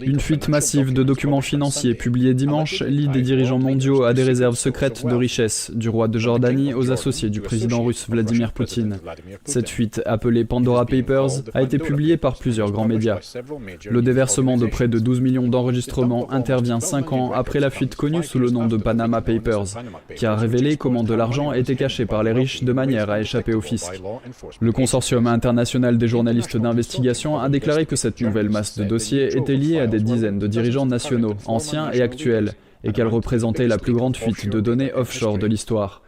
Une fuite massive de documents financiers publiés dimanche lie des dirigeants mondiaux à des réserves secrètes de richesses, du roi de Jordanie aux associés du président russe Vladimir Poutine. Cette fuite, appelée Pandora Papers, a été publiée par plusieurs grands médias. Le déversement de près de 12 millions d'enregistrements intervient 5 ans après la fuite connue sous le nom de Panama Papers, qui a révélé comment de l'argent était caché par les riches de manière à échapper au fisc. Le consortium international des journalistes d'investigation a déclaré que cette nouvelle masse de dossiers était liée à des dizaines de dirigeants nationaux, anciens et actuels, et qu'elle représentait la plus grande fuite de données offshore de l'histoire.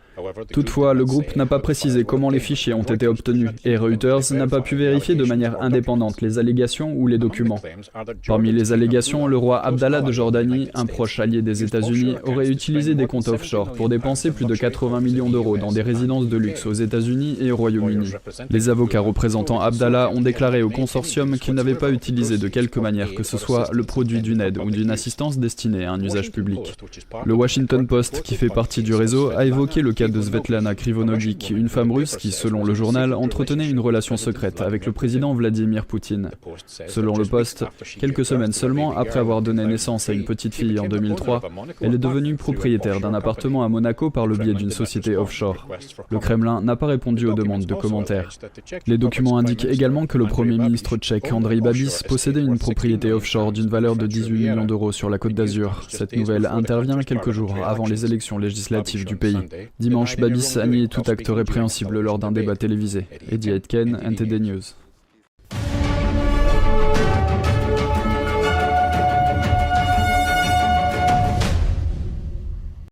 Toutefois, le groupe n'a pas précisé comment les fichiers ont été obtenus, et Reuters n'a pas pu vérifier de manière indépendante les allégations ou les documents. Parmi les allégations, le roi Abdallah de Jordanie, un proche allié des États-Unis, aurait utilisé des comptes offshore pour dépenser plus de 80 millions d'euros dans des résidences de luxe aux États-Unis et au Royaume-Uni. Les avocats représentant Abdallah ont déclaré au consortium qu'ils n'avaient pas utilisé de quelque manière que ce soit le produit d'une aide ou d'une assistance destinée à un usage public. Le Washington Post, qui fait partie du réseau, a évoqué le cas de Svetlana Krivonogic, une femme russe qui, selon le journal, entretenait une relation secrète avec le président Vladimir Poutine. Selon le Post, quelques semaines seulement après avoir donné naissance à une petite fille en 2003, elle est devenue propriétaire d'un appartement à Monaco par le biais d'une société offshore. Le Kremlin n'a pas répondu aux demandes de commentaires. Les documents indiquent également que le Premier ministre tchèque Andrej Babis possédait une propriété offshore d'une valeur de 18 millions d'euros sur la Côte d'Azur. Cette nouvelle intervient quelques jours avant les élections législatives du pays. Dimanche, Babis a nié tout acte répréhensible lors d'un débat télévisé. Eddie Aitken, NTD News.